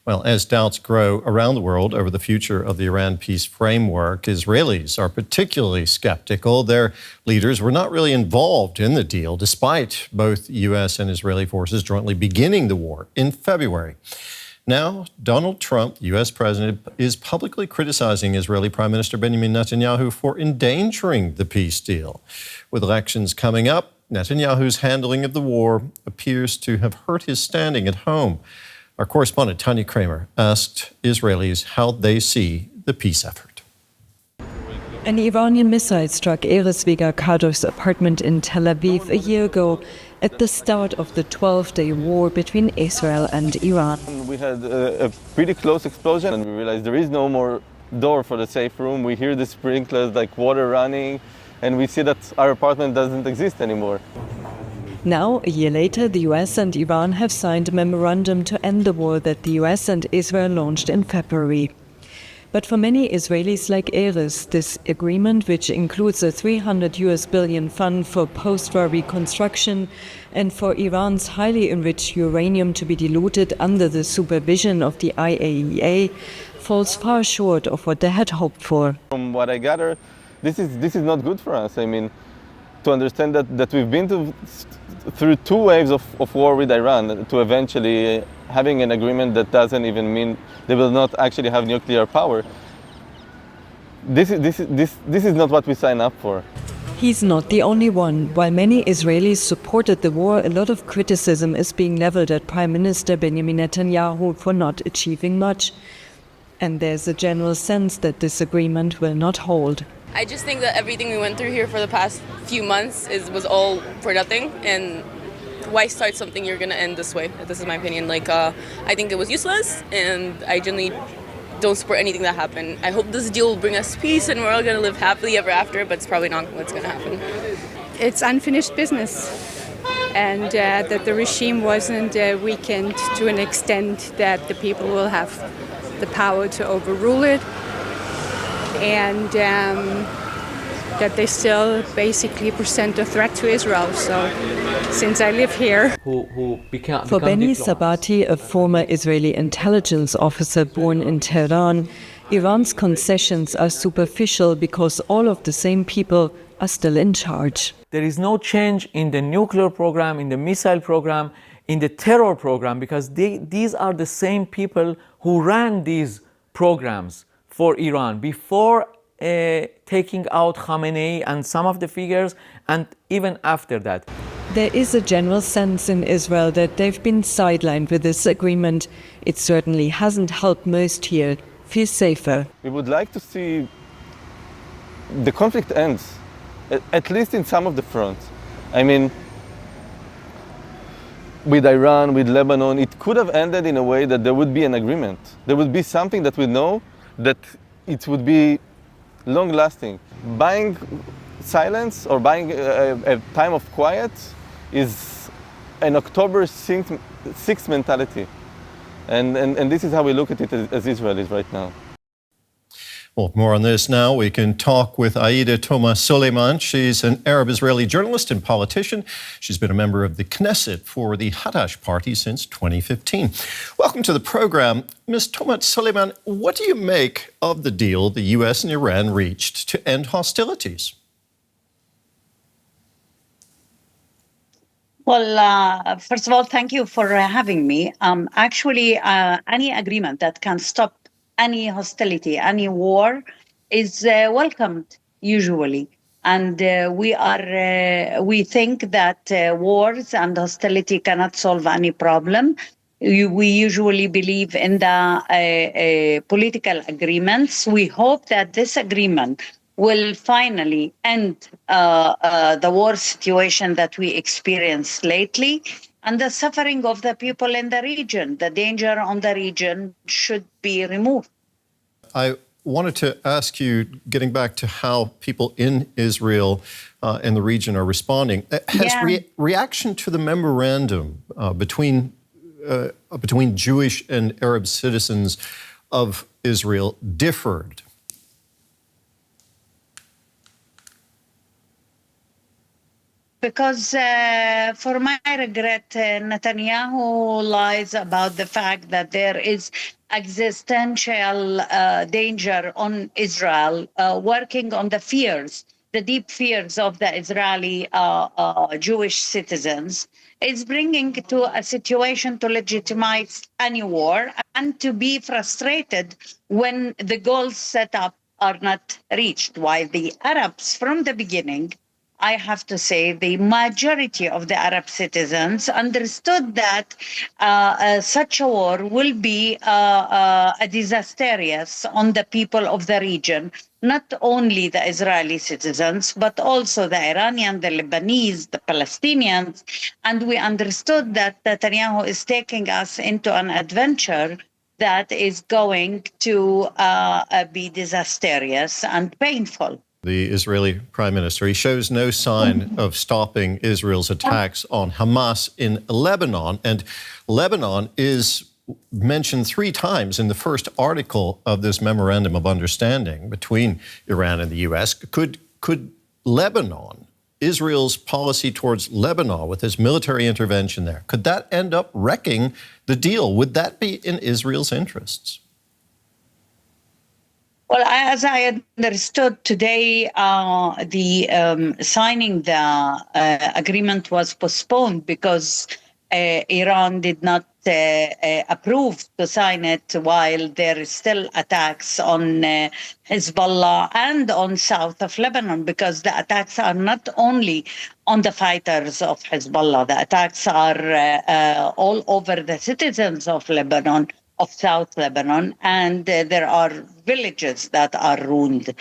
Well, as doubts grow around the world over the future of the Iran peace framework, Israelis are particularly skeptical. Their leaders were not really involved in the deal, despite both U.S. and Israeli forces jointly beginning the war in February. Now, Donald Trump, U.S. president, is publicly criticizing Israeli Prime Minister Benjamin Netanyahu for endangering the peace deal. With elections coming up, Netanyahu's handling of the war appears to have hurt his standing at home. Our correspondent, Tanya Kramer, asked Israelis how they see the peace effort. An Iranian missile struck Erez Kadosh's apartment in Tel Aviv a year ago at the start of the 12-day war between Israel and Iran. We had a pretty close explosion and we realized there is no more door for the safe room. We hear the sprinklers like water running and we see that our apartment doesn't exist anymore. Now, a year later, the US and Iran have signed a memorandum to end the war that the US and Israel launched in February. But for many Israelis like Erez, this agreement, which includes a $300 billion fund for post-war reconstruction and for Iran's highly enriched uranium to be diluted under the supervision of the IAEA, falls far short of what they had hoped for. From what I gather, this is not good for us. I mean, to understand that we've been through two waves of war with Iran to eventually having an agreement that doesn't even mean they will not actually have nuclear power. This is not what we signed up for. He's not the only one. While many Israelis supported the war, a lot of criticism is being leveled at Prime Minister Benjamin Netanyahu for not achieving much. And there's a general sense that this agreement will not hold. I just think that everything we went through here for the past few months was all for nothing, and why start something you're going to end this way? This is my opinion. I think it was useless, and I generally don't support anything that happened. I hope this deal will bring us peace and we're all going to live happily ever after, but it's probably not what's going to happen. It's unfinished business, and that the regime wasn't weakened to an extent that the people will have the power to overrule it, and that they still basically present a threat to Israel. So, since I live here. For Benny Sabati, a former Israeli intelligence officer born in Tehran, Iran's concessions are superficial because all of the same people are still in charge. There is no change in the nuclear program, in the missile program, in the terror program, because these are the same people who ran these programs for Iran before taking out Khamenei and some of the figures, and even after that. There is a general sense in Israel that they've been sidelined with this agreement. It certainly hasn't helped most here feel safer. We would like to see the conflict ends, at least in some of the fronts. I mean, with Iran, with Lebanon, it could have ended in a way that there would be an agreement. There would be something that we know that it would be long-lasting. Buying silence or buying a time of quiet is an October 6th mentality. And this is how we look at it as Israelis right now. Well, more on this now. We can talk with Aida Touma-Suleiman. She's an Arab-Israeli journalist and politician. She's been a member of the Knesset for the Hadash party since 2015. Welcome to the program. Ms. Touma-Suleiman, what do you make of the deal the U.S. and Iran reached to end hostilities? Well, first of all, thank you for having me. Actually, any agreement that can stop any hostility, any war is welcomed usually. And we think that wars and hostility cannot solve any problem. We usually believe in the political agreements. We hope that this agreement will finally end the war situation that we experienced lately and the suffering of the people in the region. The danger on the region should be removed. I wanted to ask you, getting back to how people in Israel and the region are responding, has reaction to the memorandum between Jewish and Arab citizens of Israel differed? because for my regret, Netanyahu lies about the fact that there is existential danger on Israel, working on the fears, the deep fears of the Israeli Jewish citizens, is bringing to a situation to legitimize any war and to be frustrated when the goals set up are not reached, while the Arabs from the beginning, I have to say, the majority of the Arab citizens understood that such a war will be a disastrous on the people of the region, not only the Israeli citizens, but also the Iranian, the Lebanese, the Palestinians. And we understood that Netanyahu is taking us into an adventure that is going to be disastrous and painful. The Israeli prime minister, he shows no sign of stopping Israel's attacks on Hamas in Lebanon. And Lebanon is mentioned 3 times in the first article of this memorandum of understanding between Iran and the U.S. Could Lebanon, Israel's policy towards Lebanon with its military intervention there, could that end up wrecking the deal? Would that be in Israel's interests? Well, as I understood today, the signing the agreement was postponed because Iran did not approve to sign it while there is still attacks on Hezbollah and on south of Lebanon, because the attacks are not only on the fighters of Hezbollah, the attacks are all over the citizens of Lebanon, of South Lebanon, and there are villages that are ruined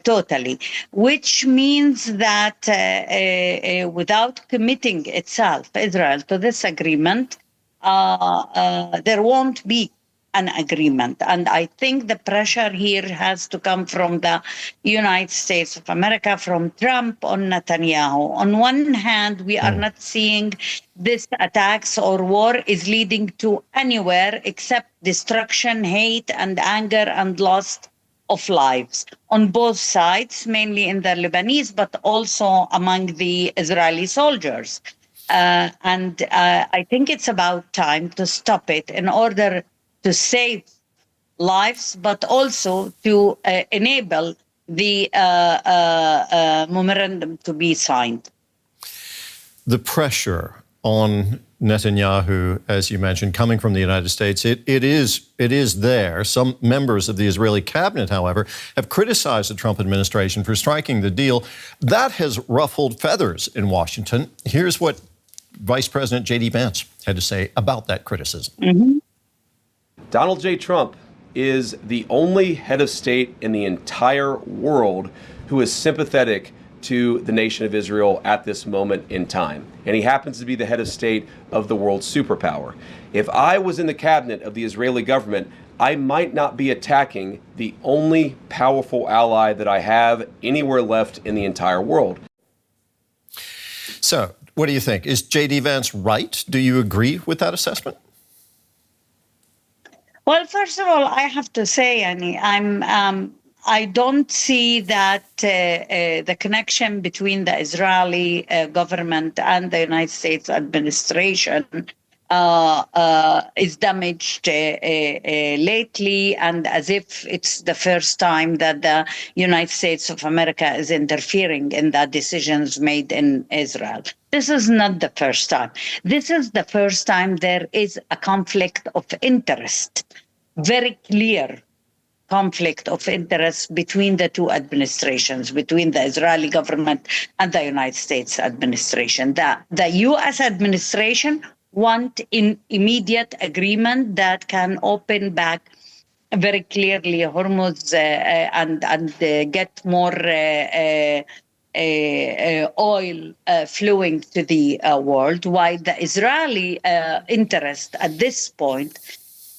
totally, which means that without committing itself, Israel, to this agreement, there won't be an agreement. And I think the pressure here has to come from the United States of America, from Trump on Netanyahu. On one hand, we are not seeing this attacks or war is leading to anywhere except destruction, hate, and anger and loss of lives on both sides, mainly in the Lebanese, but also among the Israeli soldiers. And I think it's about time to stop it in order to save lives, but also to enable the memorandum to be signed. The pressure on Netanyahu, as you mentioned, coming from the United States, it is there. Some members of the Israeli cabinet, however, have criticized the Trump administration for striking the deal. That has ruffled feathers in Washington. Here's what Vice President J.D. Vance had to say about that criticism. Mm-hmm. Donald J. Trump is the only head of state in the entire world who is sympathetic to the nation of Israel at this moment in time. And he happens to be the head of state of the world's superpower. If I was in the cabinet of the Israeli government, I might not be attacking the only powerful ally that I have anywhere left in the entire world. So, what do you think? Is J.D. Vance right? Do you agree with that assessment? Well, first of all, I have to say, Annie, I don't see that the connection between the Israeli government and the United States administration is damaged lately, and as if it's the first time that the United States of America is interfering in the decisions made in Israel. This is not the first time. This is the first time there is a conflict of interest, very clear conflict of interest between the two administrations, between the Israeli government and the United States administration. The U.S. administration want an immediate agreement that can open back very clearly Hormuz and get more oil flowing to the world, while the Israeli interest at this point,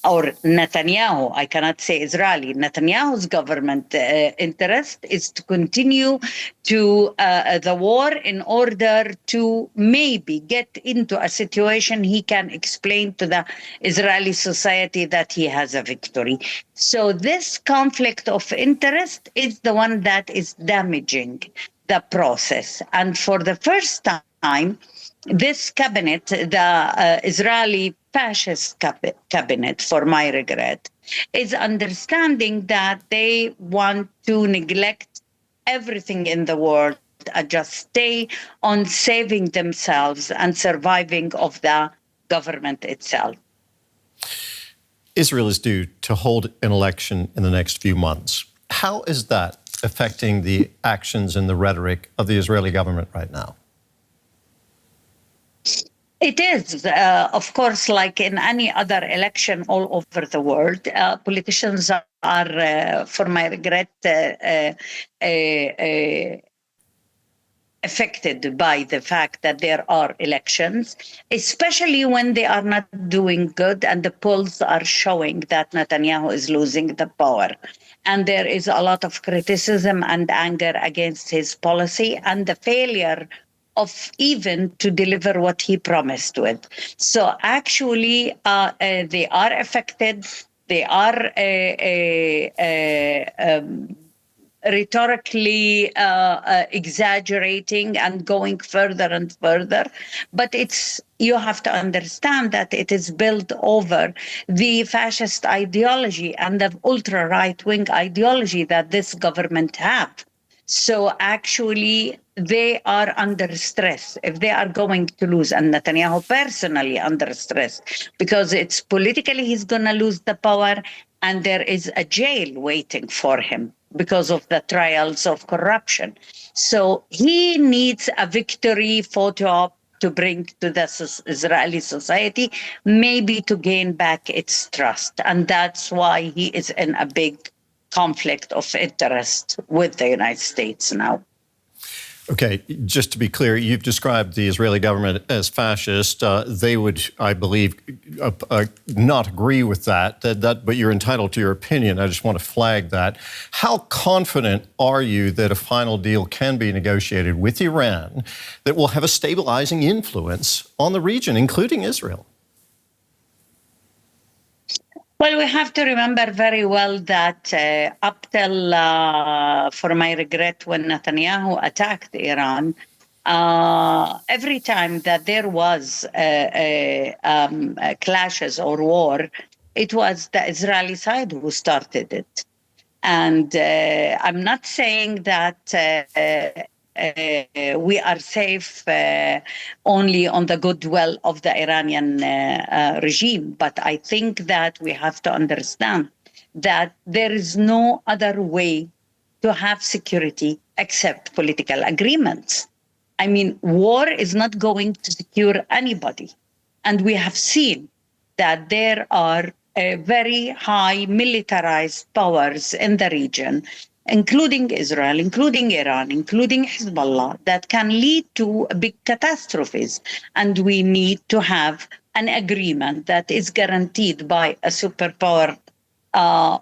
or Netanyahu, I cannot say Israeli, Netanyahu's government interest is to continue to the war in order to maybe get into a situation he can explain to the Israeli society that he has a victory. So this conflict of interest is the one that is damaging the process. And for the first time, this cabinet, the Israeli fascist cabinet, for my regret, is understanding that they want to neglect everything in the world and just stay on saving themselves and surviving of the government itself. Israel is due to hold an election in the next few months. How is that affecting the actions and the rhetoric of the Israeli government right now? It is, of course, like in any other election all over the world, politicians are, for my regret, affected by the fact that there are elections, especially when they are not doing good and the polls are showing that Netanyahu is losing the power. And there is a lot of criticism and anger against his policy and the failure of even to deliver what he promised with. So actually, they are affected. They are rhetorically exaggerating and going further and further. But you have to understand that it is built over the fascist ideology and the ultra right-wing ideology that this government have. So actually, they are under stress if they are going to lose, and Netanyahu personally under stress, because it's politically he's going to lose the power and there is a jail waiting for him because of the trials of corruption. So he needs a victory photo op to bring to the Israeli society, maybe to gain back its trust. And that's why he is in a big conflict of interest with the United States now. Okay, just to be clear, you've described the Israeli government as fascist. They would, I believe, not agree with that, but you're entitled to your opinion. I just want to flag that. How confident are you that a final deal can be negotiated with Iran that will have a stabilizing influence on the region, including Israel? Well, we have to remember very well that up till, for my regret, when Netanyahu attacked Iran, every time that there was clashes or war, it was the Israeli side who started it. And I'm not saying that we are safe only on the goodwill of the Iranian regime. But I think that we have to understand that there is no other way to have security except political agreements. I mean, war is not going to secure anybody. And we have seen that there are very high militarized powers in the region, including Israel, including Iran, including Hezbollah, that can lead to big catastrophes. And we need to have an agreement that is guaranteed by a superpower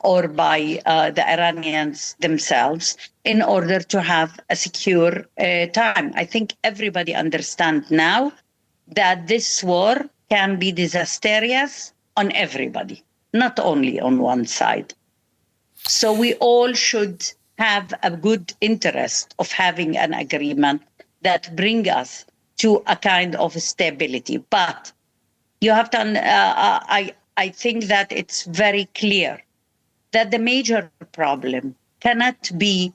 or by the Iranians themselves in order to have a secure time. I think everybody understands now that this war can be disastrous on everybody, not only on one side. So we all should have a good interest of having an agreement that brings us to a kind of stability. But you have to, I think that it's very clear that the major problem cannot be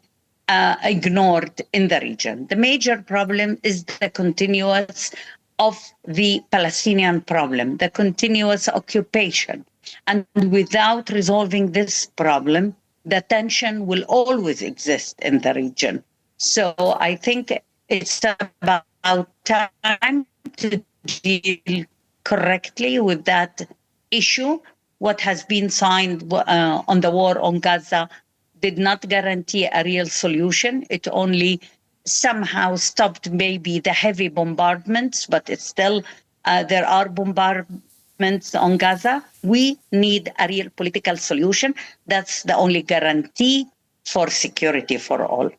ignored in the region. The major problem is the continuance of the Palestinian problem, the continuous occupation. And without resolving this problem, the tension will always exist in the region. So I think it's about time to deal correctly with that issue. What has been signed on the war on Gaza did not guarantee a real solution. It only somehow stopped maybe the heavy bombardments, but it's still, there are bombardments on Gaza. We need a real political solution. That's the only guarantee for security for all.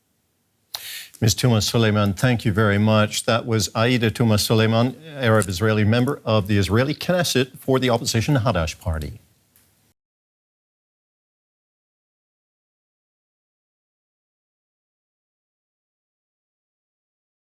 Ms. Touma-Suleiman, thank you very much. That was Aida Touma-Suleiman, Arab-Israeli member of the Israeli Knesset for the opposition Hadash party.